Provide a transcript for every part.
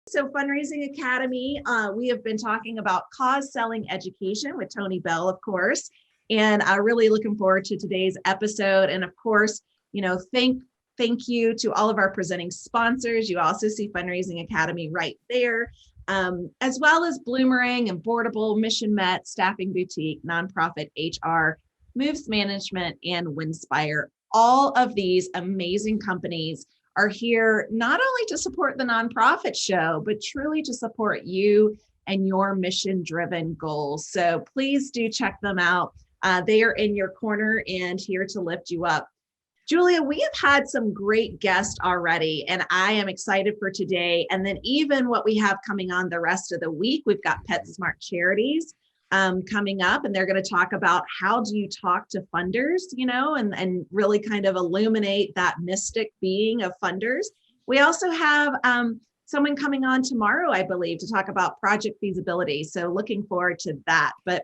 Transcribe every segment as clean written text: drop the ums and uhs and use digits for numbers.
So Fundraising Academy, we have been talking about cause selling education with Tony Beall, of course, and I'm really looking forward to today's episode. And of course, thank you to all of our presenting sponsors. You also see Fundraising Academy right there, as well as Bloomerang and Boardable, Mission Met, Staffing Boutique, Nonprofit HR, Moves Management, and Winspire. All of these amazing companies are here not only to support the nonprofit show, but truly to support you and your mission-driven goals. So please do check them out. They are in your corner and here to lift you up. Julia, we have had some great guests already, and I am excited for today. And then even what we have coming on the rest of the week, we've got PetSmart Charities coming up, and they're going to talk about how do you talk to funders, and really kind of illuminate that mystic being of funders. We also have someone coming on tomorrow, I believe, to talk about project feasibility. So looking forward to that. But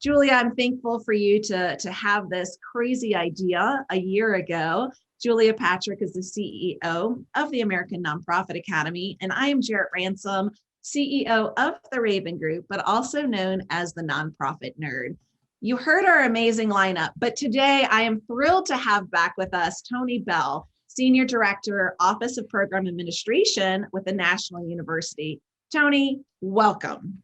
Julia, I'm thankful for you to have this crazy idea a year ago. Julia Patrick is the CEO of the American Nonprofit Academy, and I am Jarrett Ransom, CEO of the Raven Group, but also known as the Nonprofit Nerd. You heard our amazing lineup, but today I am thrilled to have back with us Tony Beall, Senior Director, Office of Program Administration with the National University. Tony, welcome.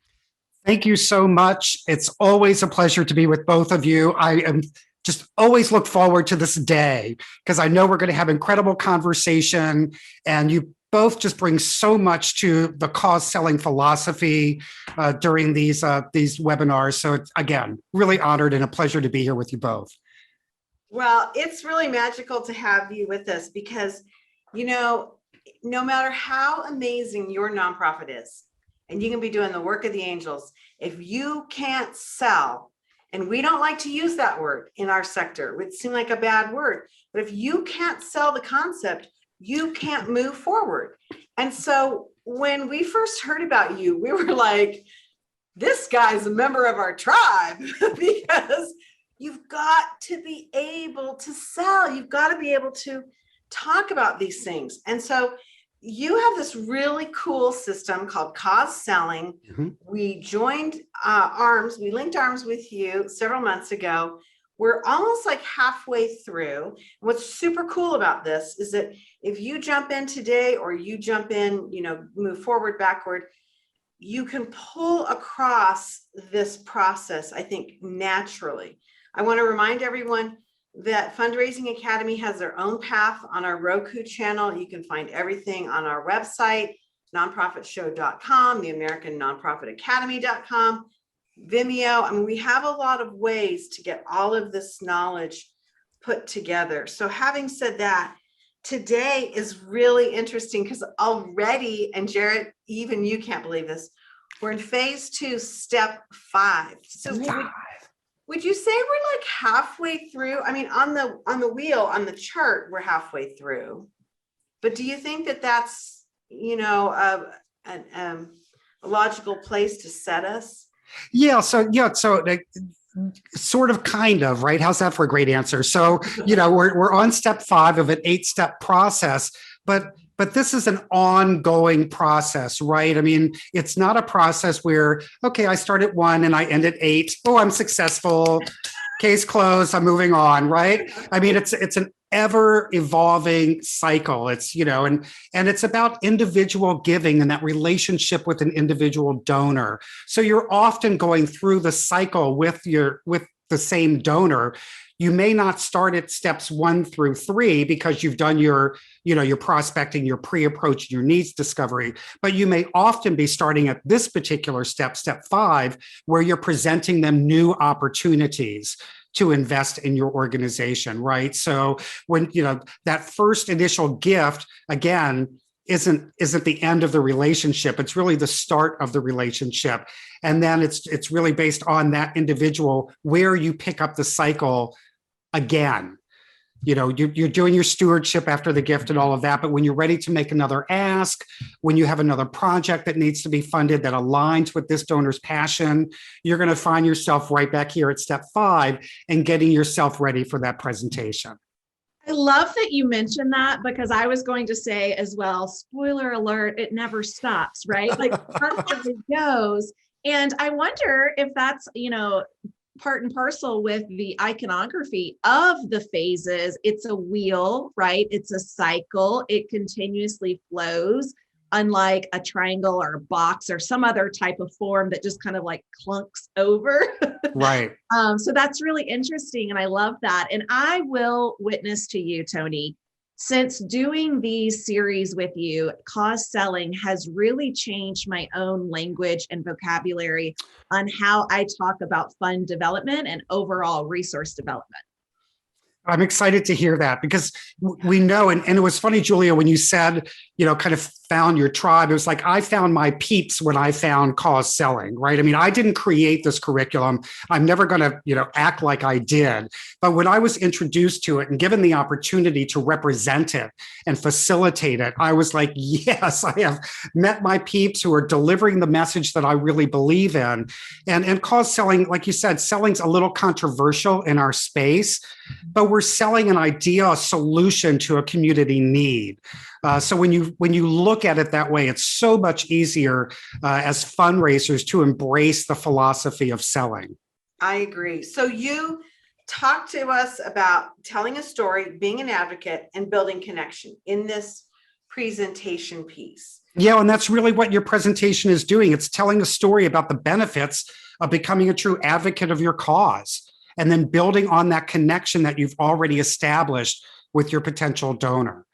Thank you so much. It's always a pleasure to be with both of you. I am just always look forward to this day because I know we're going to have incredible conversation, and you both just bring so much to the cause selling philosophy during these webinars. So it's, again, really honored and a pleasure to be here with you both. Well, it's really magical to have you with us because, no matter how amazing your nonprofit is, and you can be doing the work of the angels, if you can't sell, and we don't like to use that word in our sector, it would seem like a bad word, but if you can't sell the concept, you can't move forward. And so when we first heard about you, we were like, this guy's a member of our tribe because you've got to be able to sell. You've got to be able to talk about these things. And so you have this really cool system called cause selling. Mm-hmm. We joined we linked arms with you several months ago. We're almost like halfway through. What's super cool about this is that if you jump in today or you jump in, move forward, backward, you can pull across this process, I think, naturally. I want to remind everyone that Fundraising Academy has their own path on our Roku channel. You can find everything on our website, nonprofitshow.com, the American Nonprofit Academy.com. Vimeo. I mean, we have a lot of ways to get all of this knowledge put together. So having said that, today is really interesting because already, and Jarrett, even you can't believe this, we're in phase 2, step 5. So would you say we're like halfway through? I mean, on the wheel, on the chart, we're halfway through. But do you think that that's, a logical place to set us? Yeah. So sort of, kind of, right? How's that for a great answer? So, we're on step 5 of an 8-step process, but this is an ongoing process, right? I mean, it's not a process where, okay, I start at 1 and I end at 8. Oh, I'm successful. Case closed. I'm moving on, right? I mean, it's an ever evolving cycle. It's, and it's about individual giving and that relationship with an individual donor. So you're often going through the cycle with the same donor. You may not start at steps 1 through 3 because you've done your prospecting, your pre-approach, your needs discovery, but you may often be starting at this particular step 5, where you're presenting them new opportunities to invest in your organization, right? So when, that first initial gift, again, isn't the end of the relationship. It's really the start of the relationship. And then it's really based on that individual where you pick up the cycle again. You're doing your stewardship after the gift and all of that, but when you're ready to make another ask, when you have another project that needs to be funded that aligns with this donor's passion, you're going to find yourself right back here at step 5 and getting yourself ready for that presentation. I love that you mentioned that because I was going to say as well, spoiler alert, it never stops, right? Like constantly goes. And I wonder if that's, part and parcel with the iconography of the phases. It's a wheel, right? It's a cycle. It continuously flows, unlike a triangle or a box or some other type of form that just kind of like clunks over. Right. So that's really interesting. And I love that. And I will witness to you, Tony, since doing these series with you, cause selling has really changed my own language and vocabulary on how I talk about fund development and overall resource development. I'm excited to hear that because we know, and it was funny, Julia, when you said, kind of found your tribe, it was like, I found my peeps when I found cause selling, right? I mean, I didn't create this curriculum. I'm never going to, act like I did. But when I was introduced to it and given the opportunity to represent it and facilitate it, I was like, yes, I have met my peeps who are delivering the message that I really believe in. And cause selling, like you said, selling's a little controversial in our space, but we're selling an idea, a solution to a community need. So when you look at it that way, it's so much easier as fundraisers to embrace the philosophy of selling. I agree. So you talk to us about telling a story, being an advocate, and building connection in this presentation piece. Yeah, and that's really what your presentation is doing. It's telling a story about the benefits of becoming a true advocate of your cause, and then building on that connection that you've already established with your potential donor.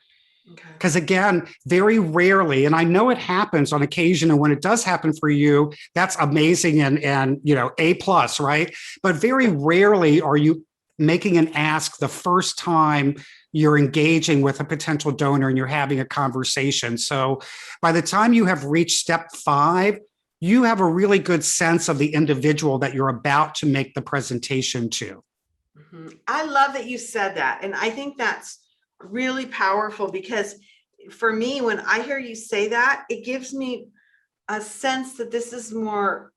Because again, very rarely, and I know it happens on occasion, and when it does happen for you, that's amazing and A+, right? But very rarely are you making an ask the first time you're engaging with a potential donor and you're having a conversation. So by the time you have reached step 5, you have a really good sense of the individual that you're about to make the presentation to. Mm-hmm. I love that you said that. And I think that's really powerful because for me, when I hear you say that, it gives me a sense that this is more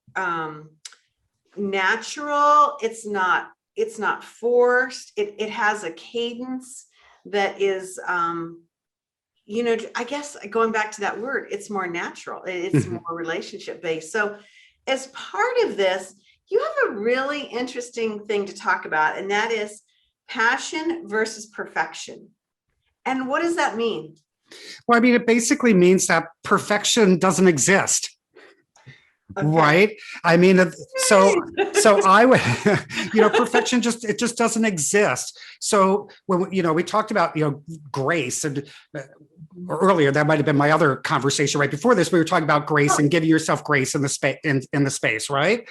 natural. It's not forced. It has a cadence that is, I guess going back to that word, it's more natural. It's more relationship based. So as part of this, you have a really interesting thing to talk about, and that is passion versus perfection. And what does that mean? Well, I mean, it basically means that perfection doesn't exist. Okay. Right. I mean, so I would, perfection just doesn't exist. So when, we talked about, grace and earlier, that might've been my other conversation right before this, we were talking about grace and giving yourself grace in the space, in the space. Right.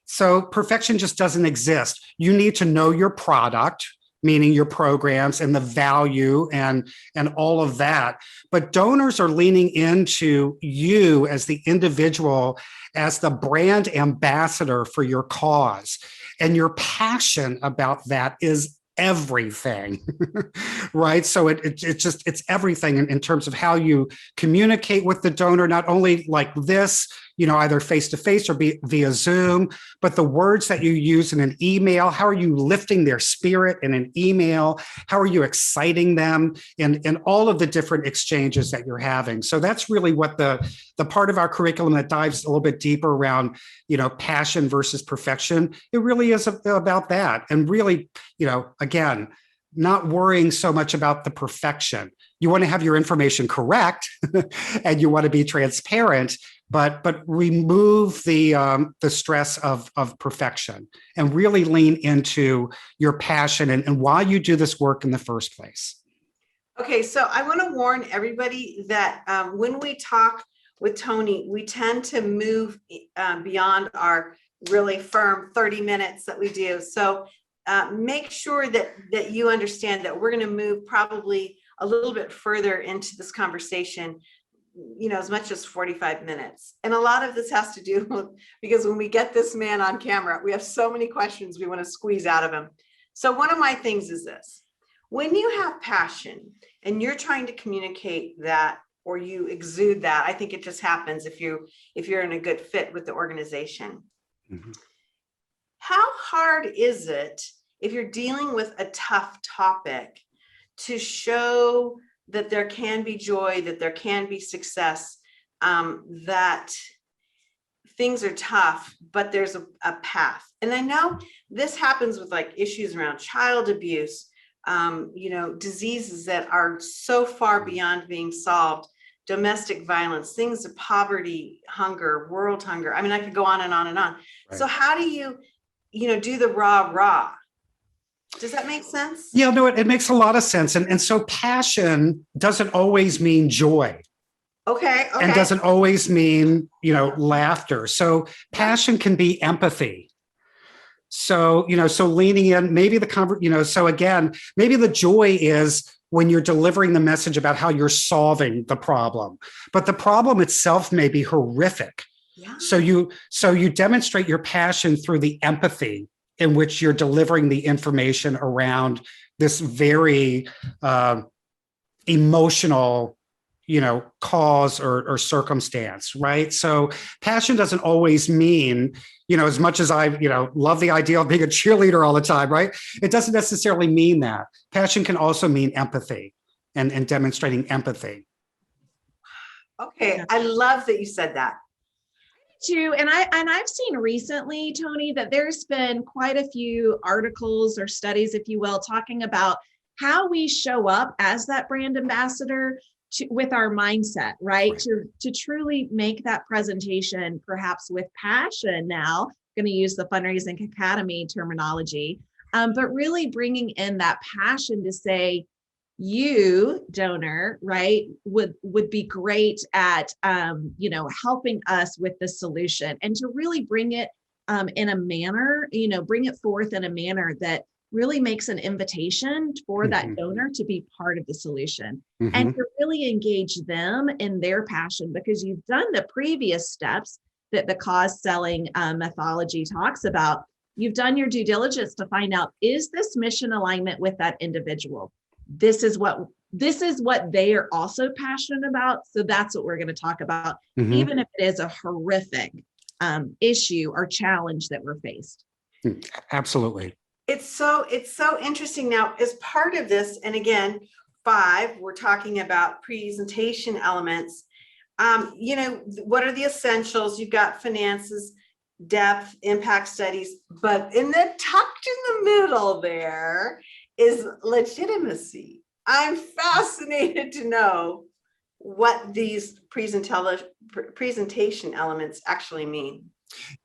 So perfection just doesn't exist. You need to know your product, meaning your programs and the value and all of that. But donors are leaning into you as the individual, as the brand ambassador for your cause. And your passion about that is everything, right? So it's everything in terms of how you communicate with the donor, not only like this, either face-to-face or via Zoom, but the words that you use in an email. How are you lifting their spirit in an email? How are you exciting them in all of the different exchanges that you're having? So that's really what the part of our curriculum that dives a little bit deeper around, passion versus perfection. It really is about that. And really, again, not worrying so much about the perfection. You want to have your information correct and you want to be transparent, but remove the stress of perfection and really lean into your passion and why you do this work in the first place. Okay, so I want to warn everybody that when we talk with Tony, we tend to move beyond our really firm 30 minutes that we do. So make sure that you understand that we're going to move probably a little bit further into this conversation, as much as 45 minutes. And a lot of this has to do with, because when we get this man on camera, we have so many questions we want to squeeze out of him. So one of my things is this: when you have passion and you're trying to communicate that, or you exude that, I think it just happens if you're in a good fit with the organization. Mm-hmm. How hard is it if you're dealing with a tough topic to show that there can be joy, that there can be success, that things are tough, but there's a path. And I know this happens with like issues around child abuse, diseases that are so far beyond being solved, domestic violence, things of poverty, hunger, world hunger. I mean, I could go on and on and on. Right. So how do you do the rah? Does that make sense? Yeah, no, it makes a lot of sense. And so passion doesn't always mean joy. Okay. And doesn't always mean, laughter. So passion can be empathy. So, so leaning in, maybe so again, maybe the joy is when you're delivering the message about how you're solving the problem, but the problem itself may be horrific. Yeah. So you demonstrate your passion through the empathy in which you're delivering the information around this very emotional, cause or circumstance, right? So passion doesn't always mean, as much as I, love the idea of being a cheerleader all the time, right? It doesn't necessarily mean that. Passion can also mean empathy and demonstrating empathy. Okay, I love that you said that. Too, and I've seen recently, Tony, that there's been quite a few articles or studies, if you will, talking about how we show up as that brand ambassador with our mindset, right? To truly make that presentation, perhaps with passion. Now, I'm going to use the Fundraising Academy terminology, but really bringing in that passion to say, you, donor, right, would be great at, helping us with the solution, and to really bring it in a manner, bring it forth in a manner that really makes an invitation for that donor to be part of the solution, and to really engage them in their passion, because you've done the previous steps that the cause selling methodology talks about. You've done your due diligence to find out, is this mission alignment with that individual? This is what they are also passionate about. So that's what we're going to talk about, even if it is a horrific issue or challenge that we're faced. Absolutely. It's so interesting. Now, as part of this, and again, 5, we're talking about presentation elements. What are the essentials? You've got finances, depth, impact studies, but tucked in the middle there is legitimacy. I'm fascinated to know what these presentation elements actually mean.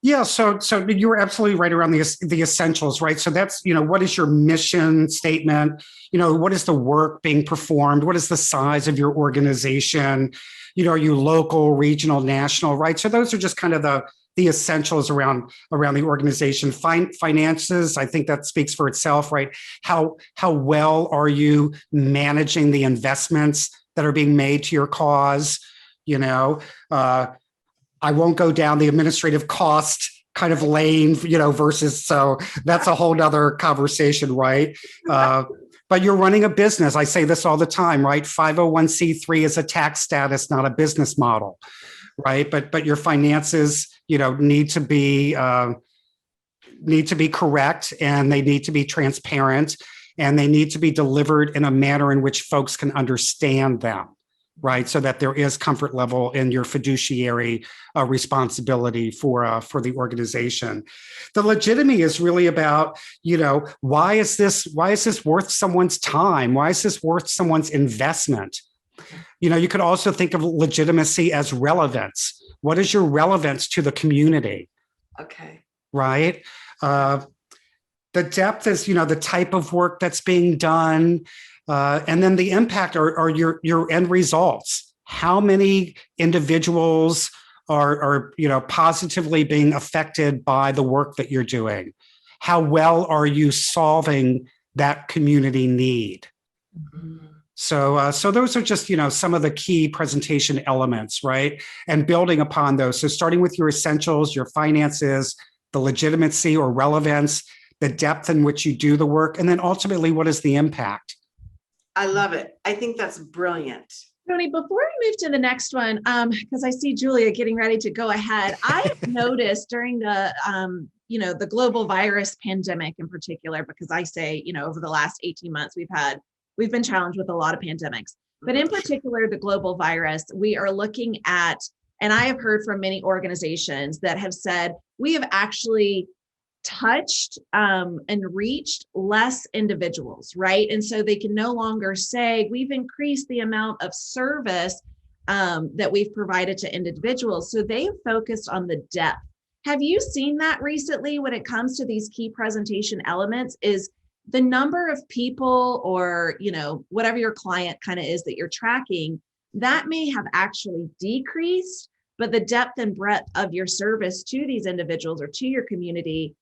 Yeah, so you were absolutely right around the essentials, right? So that's, what is your mission statement? What is the work being performed? What is the size of your organization? Are you local, regional, national, right? So those are just kind of the essentials around the organization. Finances, I think that speaks for itself, right? How well are you managing the investments that are being made to your cause? I won't go down the administrative cost kind of lane, versus, so that's a whole nother conversation, right? But you're running a business. I say this all the time, right? 501c3 is a tax status, not a business model, right? But your finances, need to be correct, and they need to be transparent, and they need to be delivered in a manner in which folks can understand them, right? So that there is comfort level in your fiduciary responsibility for the organization. The legitimacy is really about, why is this worth someone's time? Why is this worth someone's investment? You could also think of legitimacy as relevance. What is your relevance to the community? Okay. Right? The depth is, the type of work that's being done. And then the impact are your end results. How many individuals are positively being affected by the work that you're doing? How well are you solving that community need? So those are just, some of the key presentation elements, right? And building upon those. So starting with your essentials, your finances, the legitimacy or relevance, the depth in which you do the work, and then ultimately, what is the impact? I love it. I think that's brilliant. Tony, before we move to the next one, because I see Julia getting ready to go ahead, I've noticed during the global virus pandemic in particular, because I say, over the last 18 months, we've had we've been challenged with a lot of pandemics, but in particular, the global virus, we are looking at, and I have heard from many organizations that have said, we have actually touched and reached less individuals, right? And so they can no longer say, we've increased the amount of service that we've provided to individuals. So they have focused on the depth. Have you seen that recently when it comes to these key presentation elements? Is the number of people, or, you know, whatever your client kind of is that you're tracking, that may have actually decreased, but the depth and breadth of your service to these individuals or to your community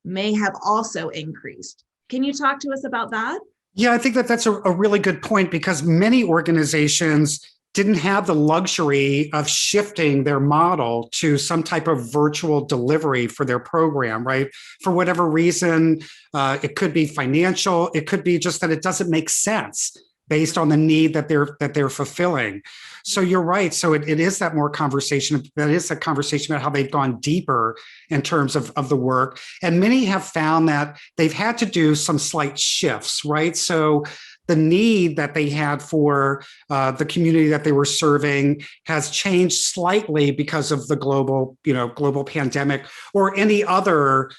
may have also increased. Can you talk to us about that? Yeah, I think that that's a really good point, because many organizations didn't have the luxury of shifting their model to some type of virtual delivery for their program, right? For whatever reason, it could be financial, it could be just that it doesn't make sense based on the need that they're fulfilling. So you're right. So it is that more conversation. That is a conversation about how they've gone deeper in terms of the work. And many have found that they've had to do some slight shifts, right? So the need that they had for the community that they were serving has changed slightly because of the global pandemic or any other,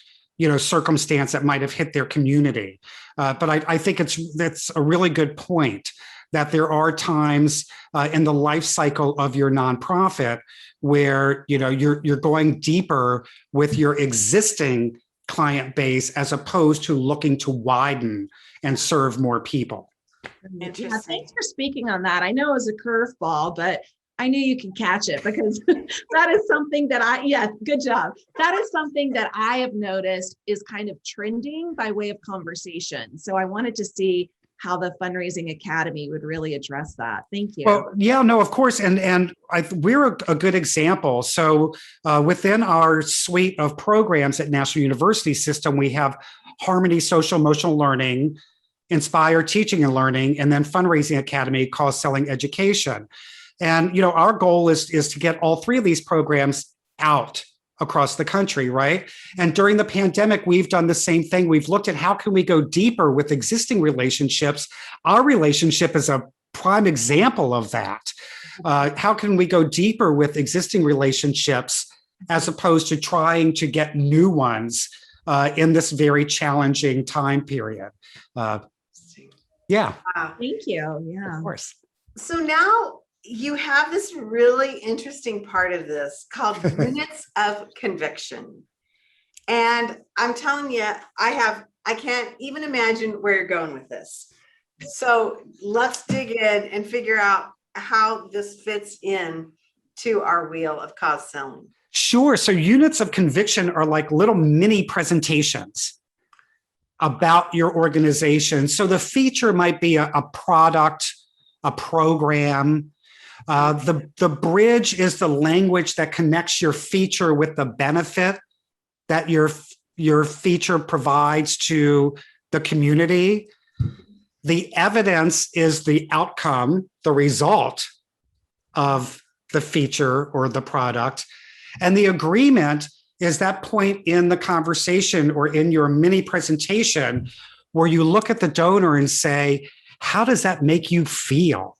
circumstance that might have hit their community. But I think that's a really good point, that there are times in the life cycle of your nonprofit where you're going deeper with your existing client base as opposed to looking to widen and serve more people. Yeah, thanks for speaking on that. I know it was a curveball, but I knew you could catch it, because that is something that good job. That is something that I have noticed is kind of trending by way of conversation. So I wanted to see how the Fundraising Academy would really address that. Thank you. Well, yeah, no, of course. And we're a good example. So within our suite of programs at National University System, we have Harmony Social Emotional Learning, Inspire Teaching and Learning, and then Fundraising Academy, Cause Selling Education. And, our goal is to get all three of these programs out across the country, right? And during the pandemic, we've done the same thing. We've looked at how can we go deeper with existing relationships. Our relationship is a prime example of that. How can we go deeper with existing relationships as opposed to trying to get new ones in this very challenging time period? Yeah. Thank you. Yeah. Of course. So now you have this really interesting part of this called units of conviction. And I'm telling you, I can't even imagine where you're going with this. So let's dig in and figure out how this fits in to our wheel of cause selling. Sure. So units of conviction are like little mini presentations about your organization. So the feature might be a product, a program. The bridge is the language that connects your feature with the benefit that your feature provides to the community. The evidence is the outcome, the result of the feature or the product. And the agreement is that point in the conversation or in your mini presentation where you look at the donor and say, how does that make you feel?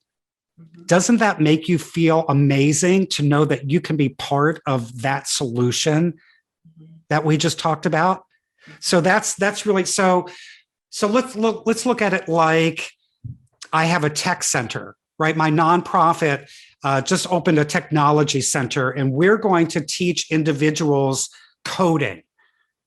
Doesn't that make you feel amazing to know that you can be part of that solution that we just talked about? So that's really so let's look at it like I have a tech center, right? My nonprofit just opened a technology center, and we're going to teach individuals coding,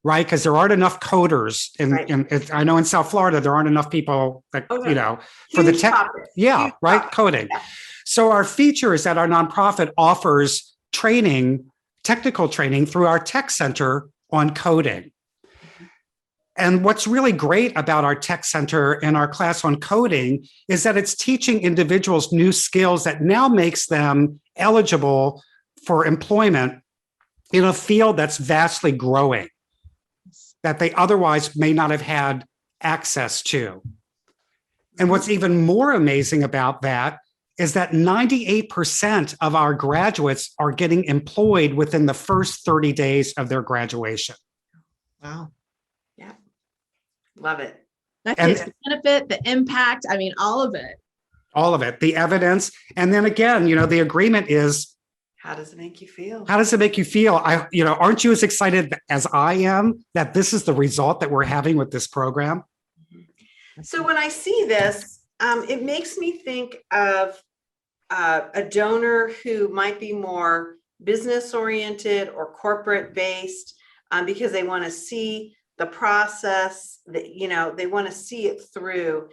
right? Because there aren't enough coders, and I know in South Florida there aren't enough people that for the tech. Topic. Yeah, huge right. Topic. Coding. Yeah. So our feature is that our nonprofit offers training, technical training through our tech center on coding. And what's really great about our tech center and our class on coding is that it's teaching individuals new skills that now makes them eligible for employment in a field that's vastly growing, that they otherwise may not have had access to. And what's even more amazing about that is that 98% of our graduates are getting employed within the first 30 days of their graduation. Wow. Yeah. Love it. That's And it. The benefit, the impact. I mean, all of it. all of it, the evidence. And then again, the agreement is, How does it make you feel? how does it make you feel? Aren't you as excited as I am that this is the result that we're having with this program? So when I see this, it makes me think of a donor who might be more business oriented or corporate based, because they want to see the process that, they want to see it through.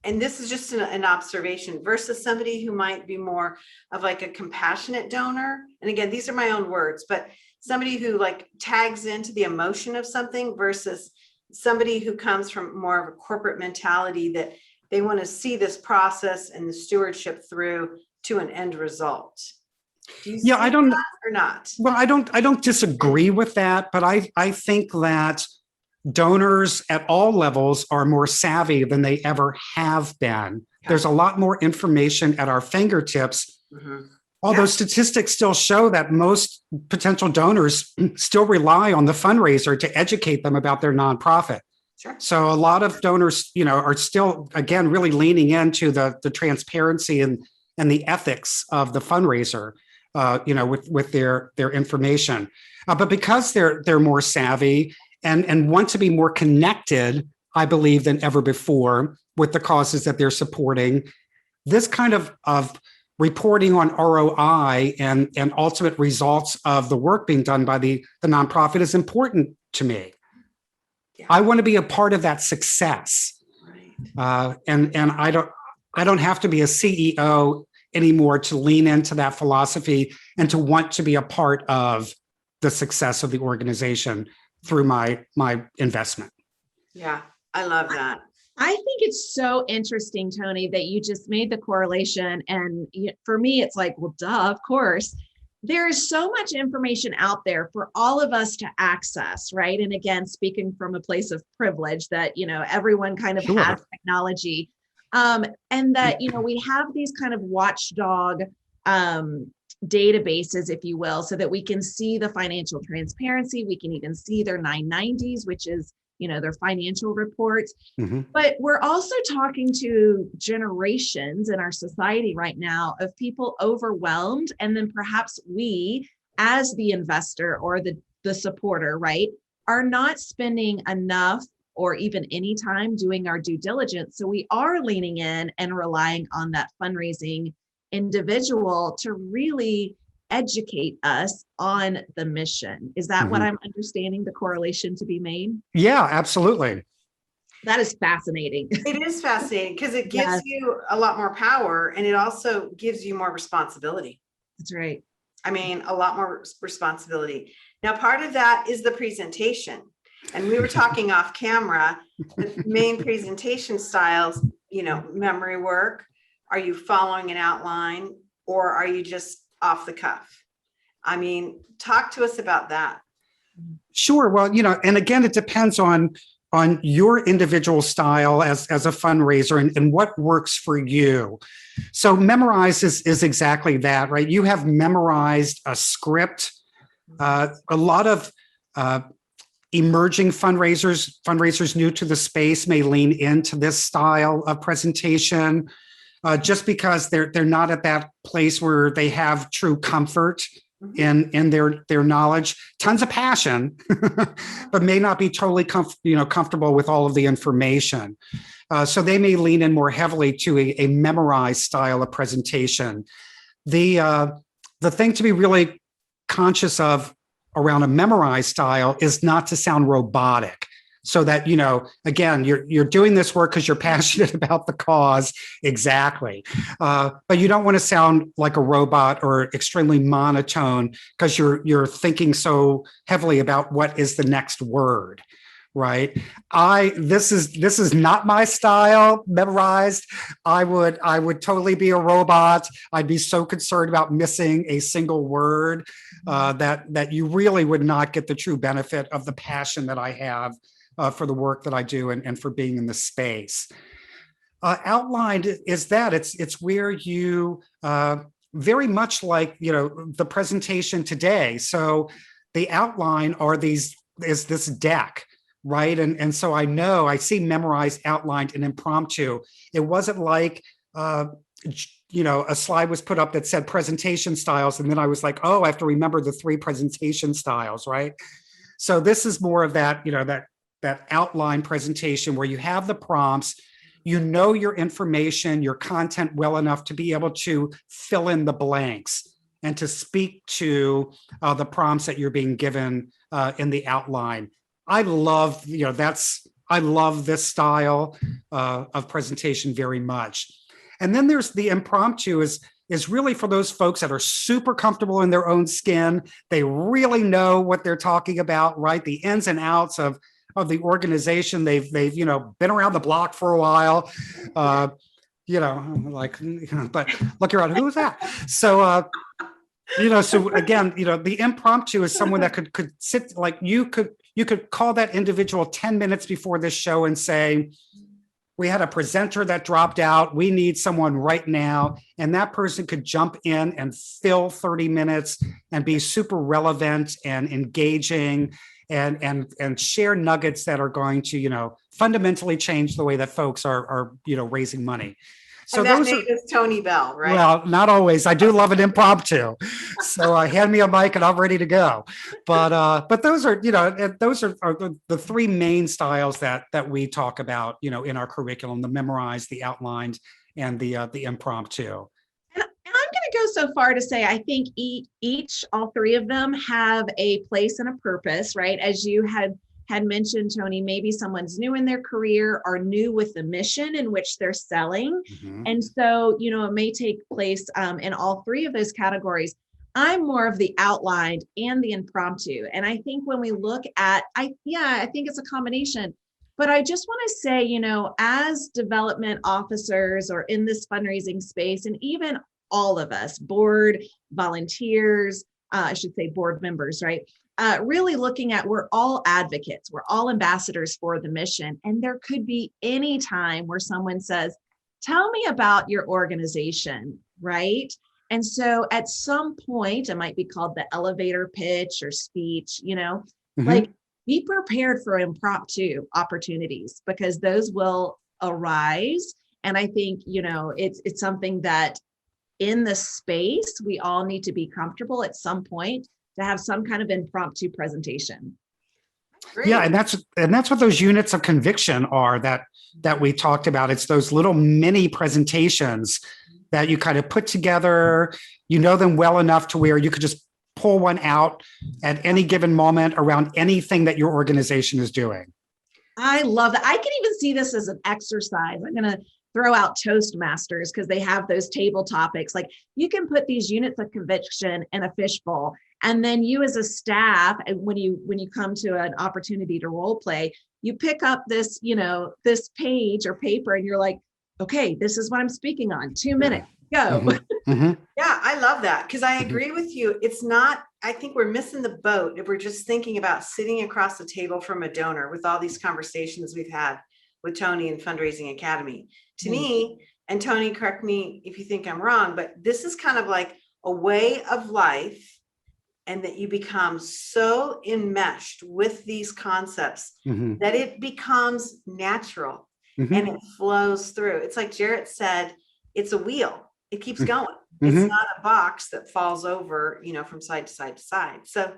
And this is just an observation versus somebody who might be more of like a compassionate donor. And again, these are my own words, but somebody who like tags into the emotion of something versus somebody who comes from more of a corporate mentality that they want to see this process and the stewardship through to an end result. Do you see I don't, that or not? well, I don't disagree with that, but I think that donors at all levels are more savvy than they ever have been. There's a lot more information at our fingertips. Mhm. Although statistics still show that most potential donors still rely on the fundraiser to educate them about their nonprofit. Sure. So a lot of donors, are still, again, really leaning into the transparency and the ethics of the fundraiser, with their information. But because they're more savvy and want to be more connected, I believe, than ever before with the causes that they're supporting, this kind of reporting on ROI and ultimate results of the work being done by the nonprofit is important to me. Yeah. I want to be a part of that success. Right. And I don't have to be a CEO anymore to lean into that philosophy and to want to be a part of the success of the organization through my investment. Yeah, I love that. I think it's so interesting, Tony, that you just made the correlation. And for me, it's like, well, duh, of course. There is so much information out there for all of us to access, right? And again, speaking from a place of privilege that, everyone kind of has technology. And that, we have these kind of watchdog databases, if you will, so that we can see the financial transparency. We can even see their 990s, which is, their financial reports. Mm-hmm. But we're also talking to generations in our society right now of people overwhelmed. And then perhaps we, as the investor or the supporter, right, are not spending enough or even any time doing our due diligence. So we are leaning in and relying on that fundraising individual to really educate us on the mission. Is that what I'm understanding the correlation to be made? Yeah, absolutely. That is fascinating. It is fascinating because it gives you a lot more power and it also gives you more responsibility. That's right. I mean, a lot more responsibility. Now, part of that is the presentation. And we were talking off camera, the main presentation styles, memory work. Are you following an outline or are you just off the cuff? I mean, talk to us about that. Sure. Well, and again, it depends on your individual style as a fundraiser and what works for you. So memorize is exactly that, right? You have memorized a script. A lot of emerging fundraisers new to the space may lean into this style of presentation. Just because they're not at that place where they have true comfort in their knowledge, tons of passion, but may not be totally comfortable with all of the information. So they may lean in more heavily to a memorized style of presentation. The thing to be really conscious of around a memorized style is not to sound robotic. So that, again, you're doing this work because you're passionate about the cause. Exactly. But you don't want to sound like a robot or extremely monotone because you're thinking so heavily about what is the next word, right? This is not my style, memorized. I would totally be a robot. I'd be so concerned about missing a single word that you really would not get the true benefit of the passion that I have for the work that I do and for being in the space. Outlined is that it's where you very much like the presentation today. So the outline is this deck right? And so I see memorized, outlined, and impromptu. It wasn't like, a slide was put up that said presentation styles. And then I was like, oh, I have to remember the 3 presentation styles, right? So this is more of that, that outline presentation where you have the prompts, you know your information, your content well enough to be able to fill in the blanks and to speak to the prompts that you're being given in the outline. I love this style of presentation very much. And then there's the impromptu is really for those folks that are super comfortable in their own skin. They really know what they're talking about, right? The ins and outs of the organization. They've been around the block for a while. But look around, who is that? So so again, the impromptu is someone that could sit, like you could call that individual 10 minutes before this show and say, we had a presenter that dropped out. We need someone right now. And that person could jump in and fill 30 minutes and be super relevant and engaging and share nuggets that are going to, fundamentally change the way that folks are raising money. So and that name is Tony Beall, right? Well, not always. I do love an impromptu. So hand me a mic and I'm ready to go. But those are, those are the 3 main styles that we talk about, in our curriculum: the memorized, the outlined, and the impromptu. And I'm going to go so far to say, I think all 3 of them have a place and a purpose, right? As you had mentioned, Tony, maybe someone's new in their career or new with the mission in which they're selling. Mm-hmm. And so, it may take place in all 3 of those categories. I'm more of the outlined and the impromptu. And I think when we look at, I think it's a combination. But I just want to say, as development officers or in this fundraising space, and even all of us, board volunteers, I should say board members, right? Really looking at, we're all advocates, we're all ambassadors for the mission. And there could be any time where someone says, tell me about your organization, right? And so at some point, it might be called the elevator pitch or speech, mm-hmm. like be prepared for impromptu opportunities because those will arise. And I think, it's something that in the space, we all need to be comfortable at some point to have some kind of impromptu presentation. Great. Yeah, and that's what those units of conviction are that we talked about. It's those little mini presentations that you kind of put together. You know them well enough to where you could just pull one out at any given moment around anything that your organization is doing. I love that. I can even see this as an exercise. I'm going to throw out Toastmasters because they have those table topics. Like you can put these units of conviction in a fishbowl. And then you as a staff, and when you come to an opportunity to role play, you pick up this, this page or paper and you're like, okay, this is what I'm speaking on. 2 minutes, go. Mm-hmm. Mm-hmm. Yeah, I love that because I agree with you. It's not, I think we're missing the boat if we're just thinking about sitting across the table from a donor with all these conversations we've had with Tony and Fundraising Academy. To me, and Tony, correct me if you think I'm wrong, but this is kind of like a way of life, and that you become so enmeshed with these concepts mm-hmm. that it becomes natural mm-hmm. and it flows through. It's like Jarrett said, it's a wheel. It keeps going. Mm-hmm. It's not a box that falls over, from side to side to side. So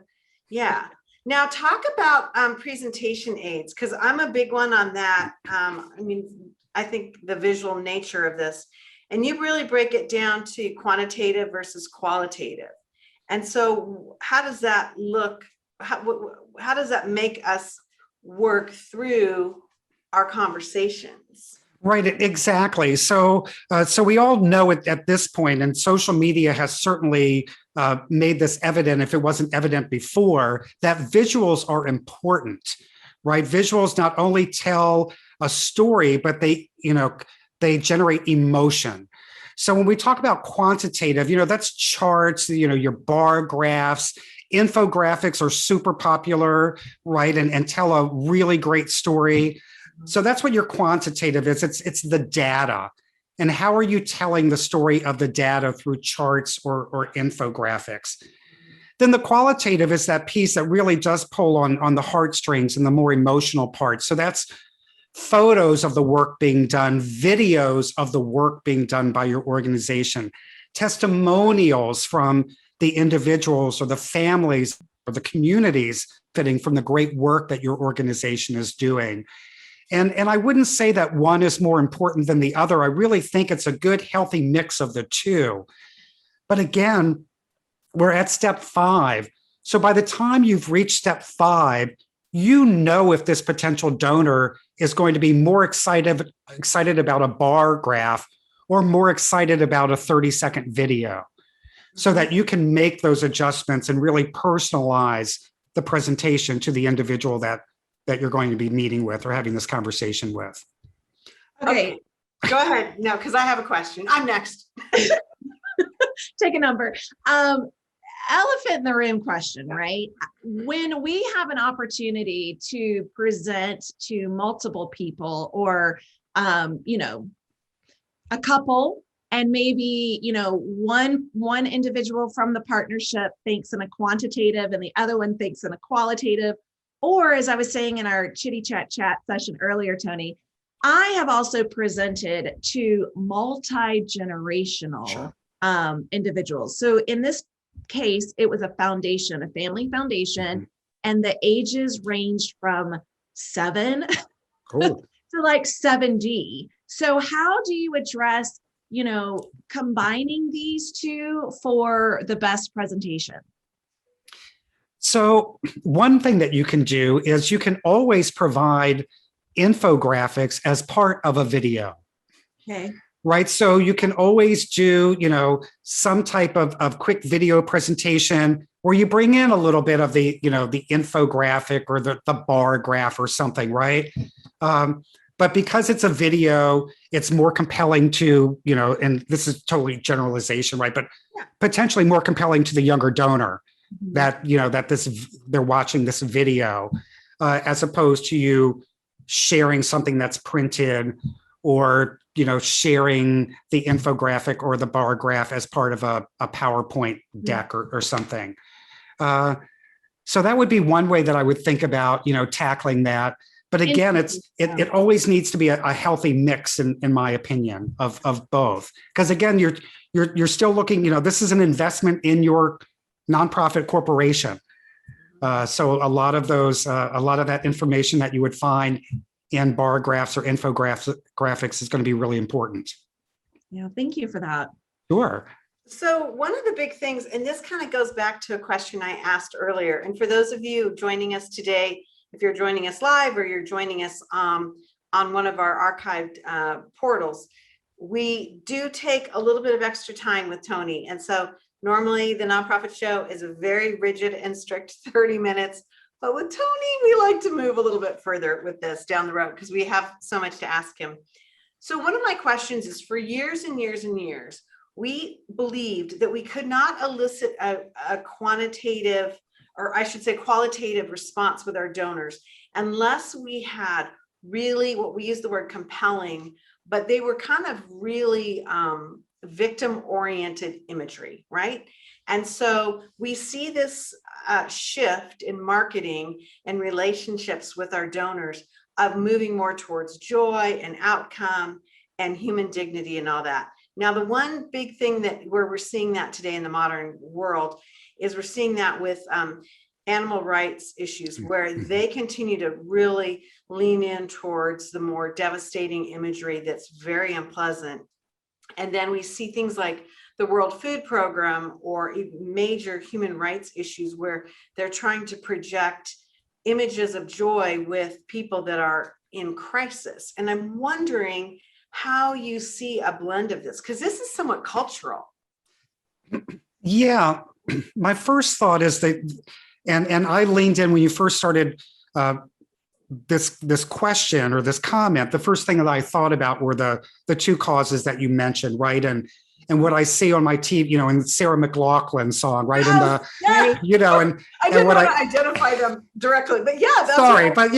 yeah. Now talk about presentation aids, because I'm a big one on that. I think the visual nature of this, and you really break it down to quantitative versus qualitative. And so how does that look? How does that make us work through our conversations? Right, exactly. So we all know it at this point, and social media has certainly made this evident, if it wasn't evident before, that visuals are important, right? Visuals not only tell a story, but they generate emotion. So when we talk about quantitative, that's charts, your bar graphs, infographics are super popular, right? And tell a really great story. So that's what your quantitative is. It's the data. And how are you telling the story of the data through charts or infographics? then the qualitative is that piece that really does pull on the heartstrings and the more emotional parts. So that's photos of the work being done, videos of the work being done by your organization, testimonials from the individuals or the families or the communities fitting from the great work that your organization is doing. And I wouldn't say that one is more important than the other. I really think it's a good, healthy mix of the two. But again, we're at step 5. So by the time you've reached step 5, you know if this potential donor is going to be more excited about a bar graph or more excited about a 30-second video, so that you can make those adjustments and really personalize the presentation to the individual that you're going to be meeting with or having this conversation with. Okay. Go ahead. No, because I have a question. I'm next. Take a number. Elephant in the room question, right? When we have an opportunity to present to multiple people or, a couple, and maybe, one individual from the partnership thinks in a quantitative and the other one thinks in a qualitative, or as I was saying in our chitty chat session earlier, Tony, I have also presented to multi-generational individuals. So in this case, it was a foundation, a family foundation, and the ages ranged from 7 to like 70. So how do you address, combining these two for the best presentation? So one thing that you can do is you can always provide infographics as part of a video. Okay. Right. So you can always do, some type of quick video presentation where you bring in a little bit of the infographic or the bar graph or something. Right. But because it's a video, it's more compelling to, and this is totally generalization, right? But potentially more compelling to the younger donor that, they're watching this video as opposed to you sharing something that's printed or, sharing the infographic or the bar graph as part of a PowerPoint deck or something. So that would be one way that I would think about, tackling that. But again, it always needs to be a healthy mix, in my opinion, of both. Because again, you're still looking, this is an investment in your nonprofit corporation. So a lot of that information that you would find in bar graphs or infographics is going to be really important. Yeah, thank you for that. Sure. So one of the big things, and this kind of goes back to a question I asked earlier, and for those of you joining us today, if you're joining us live or you're joining us on one of our archived portals, we do take a little bit of extra time with Tony. And so normally the Nonprofit Show is a very rigid and strict 30 minutes. But with Tony, we like to move a little bit further with this down the road because we have so much to ask him. So one of my questions is, for years and years and years, we believed that we could not elicit a quantitative, or I should say qualitative response with our donors unless we had really, what we use the word compelling, but they were kind of really victim-oriented imagery, right? And so we see this shift in marketing and relationships with our donors of moving more towards joy and outcome and human dignity and all that. Now, the one big thing where we're seeing that today in the modern world is we're seeing that with animal rights issues, where they continue to really lean in towards the more devastating imagery that's very unpleasant. And then we see things like the World Food Program or major human rights issues where they're trying to project images of joy with people that are in crisis. And I'm wondering how you see a blend of this, because this is somewhat cultural. Yeah, my first thought is that, and I leaned in when you first started this question or this comment. The first thing that I thought about were the two causes that you mentioned, right? And what I see on my TV, in the Sarah McLachlan song, right? Yes, and and I didn't want to identify them directly, but yeah, that's sorry, right. but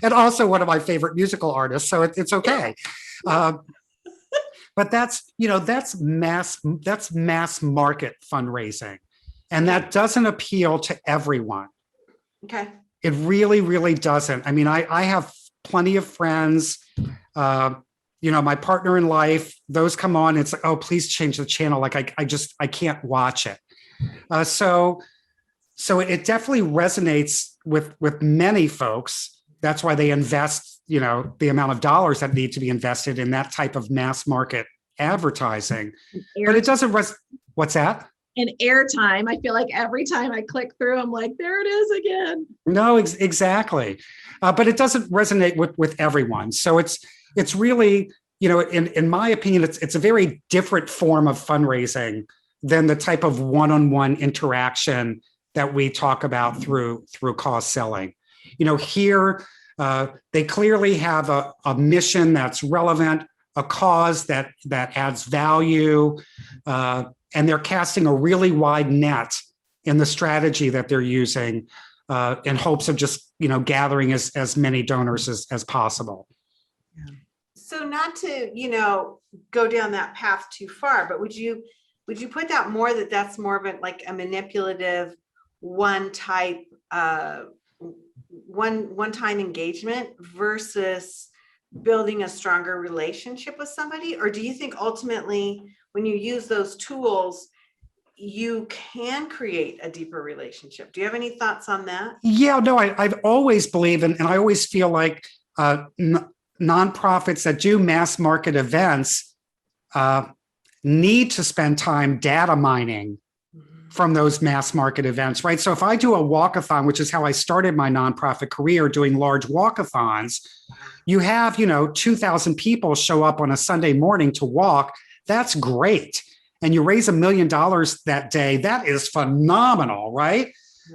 and also one of my favorite musical artists, so it's okay. But that's mass market fundraising. And that doesn't appeal to everyone. Okay. It really, really doesn't. I mean, I have plenty of friends, my partner in life, those come on, it's like, oh, please change the channel. Like I can't watch it. So it definitely resonates with many folks. That's why they invest, the amount of dollars that need to be invested in that type of mass market advertising. But it doesn't what's that? And airtime. I feel like every time I click through, I'm like, there it is again. No, exactly. But it doesn't resonate with everyone. So it's really, in my opinion, it's a very different form of fundraising than the type of one-on-one interaction that we talk about through cause selling. Here they clearly have a mission that's relevant, a cause that adds value, and they're casting a really wide net in the strategy that they're using in hopes of just gathering as many donors as possible. So not to go down that path too far, but would you put that more that's more of a manipulative one time engagement versus building a stronger relationship with somebody? Or do you think ultimately when you use those tools, you can create a deeper relationship? Do you have any thoughts on that? Yeah, no, I've always believed, and I always feel like nonprofits that do mass market events need to spend time data mining from those mass market events, right? So if I do a walkathon, which is how I started my nonprofit career, doing large walkathons, you have, 2,000 people show up on a Sunday morning to walk. That's great. And you raise $1 million that day. That is phenomenal, right?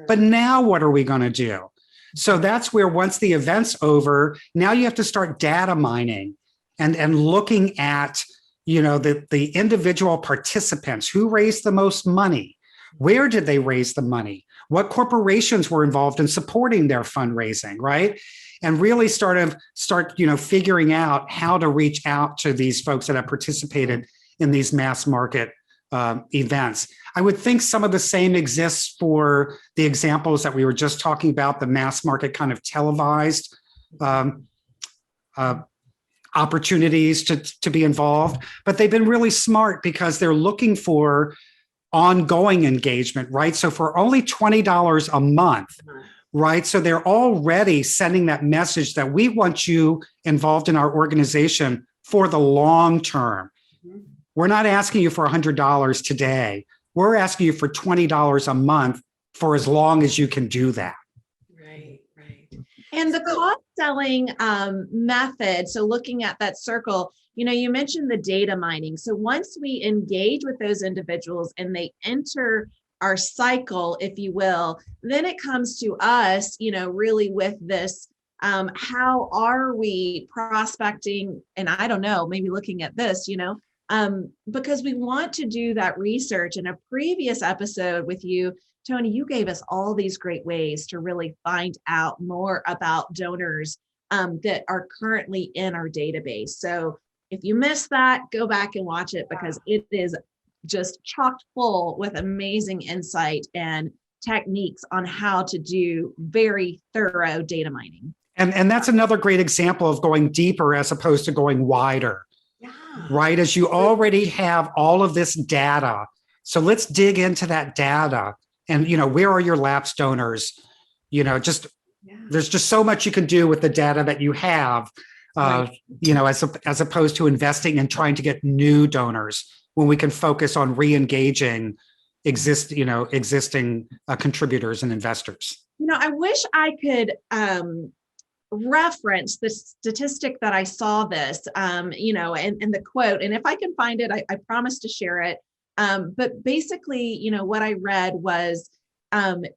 But now what are we going to do? So that's where once the event's over, now you have to start data mining and looking at, the individual participants, who raised the most money, where did they raise the money, what corporations were involved in supporting their fundraising, right? And really start figuring out how to reach out to these folks that have participated in these mass market events. I would think some of the same exists for the examples that we were just talking about, the mass market kind of televised opportunities to be involved. But they've been really smart because they're looking for ongoing engagement, right? So for only $20 a month, right? So they're already sending that message that we want you involved in our organization for the long term. We're not asking you for $100 today. We're asking you for $20 a month for as long as you can do that. Right. And the cost selling method, so looking at that circle, you mentioned the data mining. So once we engage with those individuals and they enter our cycle, if you will, then it comes to us, really with this, how are we prospecting? And I don't know, maybe looking at this, because we want to do that research. In a previous episode with you, Tony, you gave us all these great ways to really find out more about donors that are currently in our database. So if you missed that, go back and watch it because it is just chocked full with amazing insight and techniques on how to do very thorough data mining. And that's another great example of going deeper as opposed to going wider. Right? As you already have all of this data. So let's dig into that data and, where are your lapsed donors? There's just so much you can do with the data that you have, as opposed to investing and trying to get new donors when we can focus on re-engaging existing contributors and investors. I wish I could reference the statistic that I saw this, and the quote, and if I can find it, I promise to share it. But basically, what I read was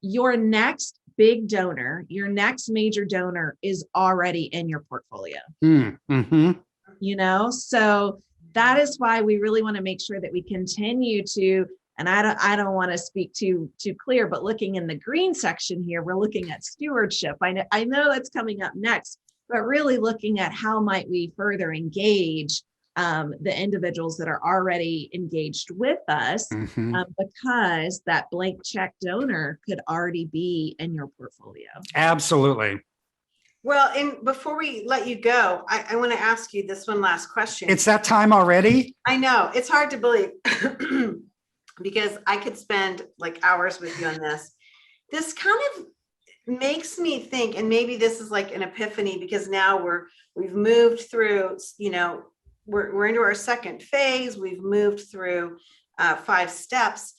your next big donor, your next major donor is already in your portfolio. Mm-hmm. So that is why we really want to make sure that we continue to, and I don't want to speak too clear, but looking in the green section here, we're looking at stewardship. I know that's coming up next, but really looking at how might we further engage the individuals that are already engaged with us, Mhm. because that blank check donor could already be in your portfolio. Absolutely. Well, and before we let you go, I want to ask you this one last question. It's that time already? I know it's hard to believe because I could spend like hours with you on this. This kind of makes me think, and maybe this is like an epiphany because now we've moved through, we're into our second phase. We've moved through 5 steps.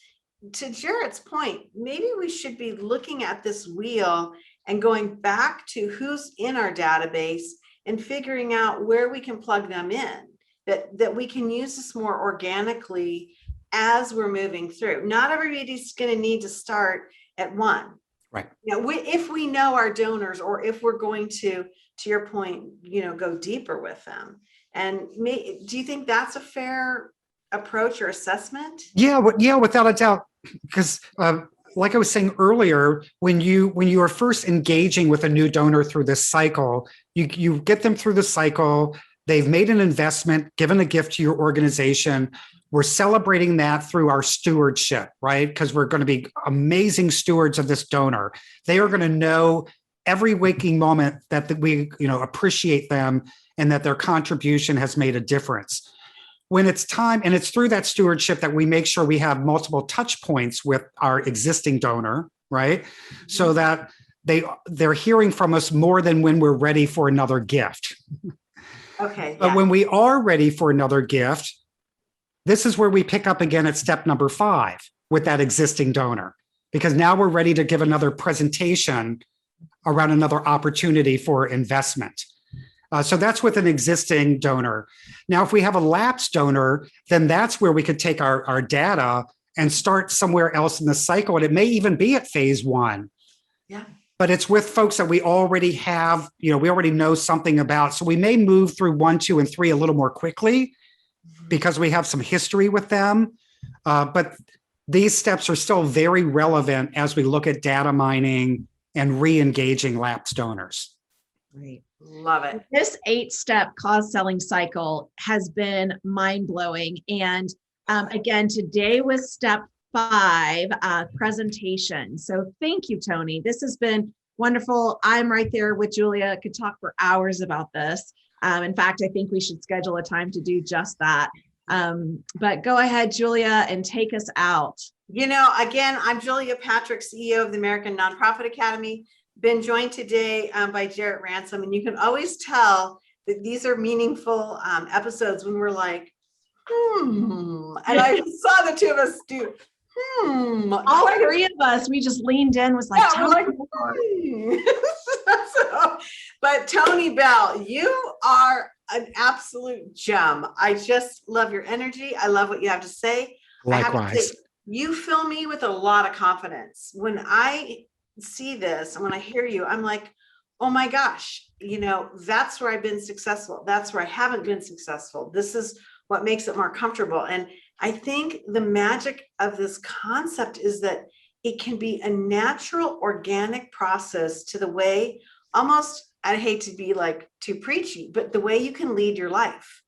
To Jarrett's point, maybe we should be looking at this wheel and going back to who's in our database and figuring out where we can plug them in, that we can use this more organically as we're moving through. Not everybody's going to need to start at 1. Right. If we know our donors, or if we're going to your point, go deeper with them. And do you think that's a fair approach or assessment? Yeah, without a doubt. Because like I was saying earlier, when you are first engaging with a new donor through this cycle, you get them through the cycle. They've made an investment, given a gift to your organization. We're celebrating that through our stewardship, right? Because we're going to be amazing stewards of this donor. They are going to know every waking moment that we appreciate them and that their contribution has made a difference. When it's time, and it's through that stewardship that we make sure we have multiple touch points with our existing donor, right? So that they're hearing from us more than when we're ready for another gift. Okay. But Yeah. when we are ready for another gift, this is where we pick up again at step number 5 with that existing donor, because now we're ready to give another presentation around another opportunity for investment. So that's with an existing donor. Now, if we have a lapsed donor, then that's where we could take our data and start somewhere else in the cycle. And it may even be at phase 1. Yeah. But it's with folks that we already have, we already know something about. So we may move through 1, 2, and 3 a little more quickly because we have some history with them. But these steps are still very relevant as we look at data mining and re-engaging lapsed donors. Right. Love it. This 8-step cause selling cycle has been mind-blowing. And again, today was step 5, presentation. So thank you, Tony. This has been wonderful. I'm right there with Julia. Could talk for hours about this. In fact, I think we should schedule a time to do just that. But go ahead, Julia, and take us out. Again, I'm Julia Patrick, CEO of the American Nonprofit Academy. Been joined today by Jarrett Ransom, and you can always tell that these are meaningful episodes when we're like, and I saw the 2 of us do, All 3 of us, we just leaned in, was like, yeah, we're like, So, but Tony Beall, you are an absolute gem. I just love your energy. I love what you have to say. I have to Likewise. say, you fill me with a lot of confidence. When I see this and when I hear you, I'm like, oh my gosh, that's where I've been successful. That's where I haven't been successful. This is what makes it more comfortable. And I think the magic of this concept is that it can be a natural, organic process to the way, almost, I hate to be like too preachy, but the way you can lead your life.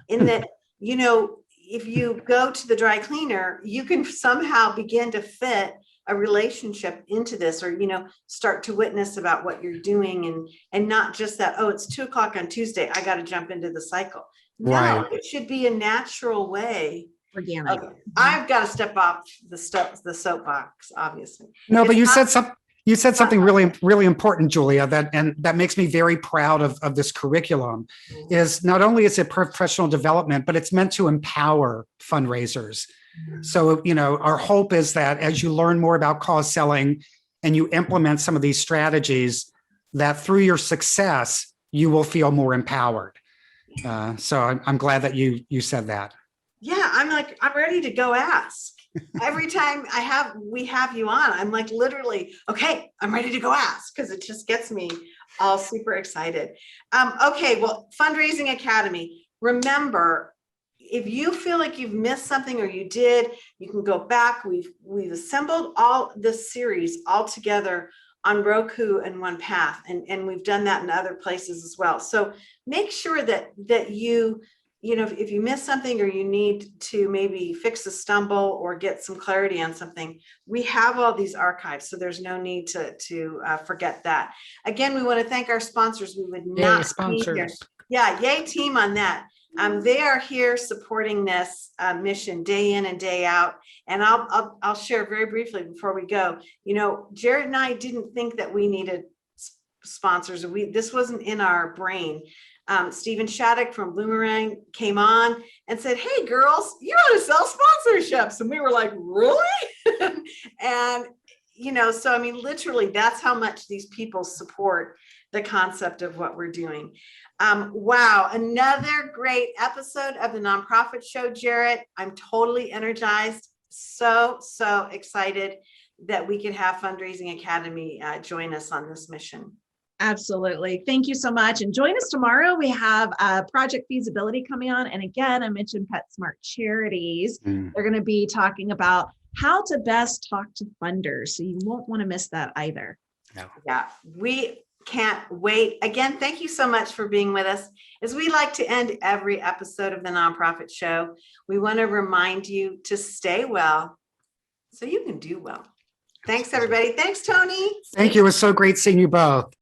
In that, if you go to the dry cleaner, you can somehow begin to fit a relationship into this, or start to witness about what you're doing, and not just that, oh, it's 2:00 on Tuesday, I got to jump into the cycle. Right. No, it should be a natural way. organic. Okay. I've got to step off the soapbox, obviously. No, but It's you said something really, really important, Julia, that makes me very proud of this curriculum. Is not only is it professional development, but it's meant to empower fundraisers. So, our hope is that as you learn more about cause selling and you implement some of these strategies, that through your success, you will feel more empowered. So I'm glad that you said that. Yeah, I'm ready to go ask. Every time we have you on, I'm like, literally, okay, I'm ready to go ask, because it just gets me all super excited. Okay, well, Fundraising Academy. Remember, if you feel like you've missed something, or you did, you can go back. We've assembled all this series all together on Roku and One Path, and we've done that in other places as well. So make sure that you if you miss something or you need to maybe fix a stumble or get some clarity on something, we have all these archives. So there's no need to forget that. Again, we want to thank our sponsors. We would Yay, not be sponsors. here. Yeah, yay team on that. They are here supporting this mission day in and day out. And I'll share very briefly before we go. Jarrett and I didn't think that we needed sponsors. This wasn't in our brain. Stephen Shattuck from Boomerang came on and said, "Hey girls, you ought to sell sponsorships." And we were like, "Really?" And so literally that's how much these people support the concept of what we're doing. Wow, another great episode of the Nonprofit Show, Jarrett. I'm totally energized, so excited that we could have Fundraising Academy join us on this mission. Absolutely. Thank you so much. And join us tomorrow. We have project feasibility coming on. And again, I mentioned PetSmart Charities. They're going to be talking about how to best talk to funders. So you won't want to miss that either. No. Yeah, we can't wait. Again, thank you so much for being with us. As we like to end every episode of the Nonprofit Show, we want to remind you to stay well so you can do well. Thanks, everybody. Thanks, Tony. Thank you. It was so great seeing you both.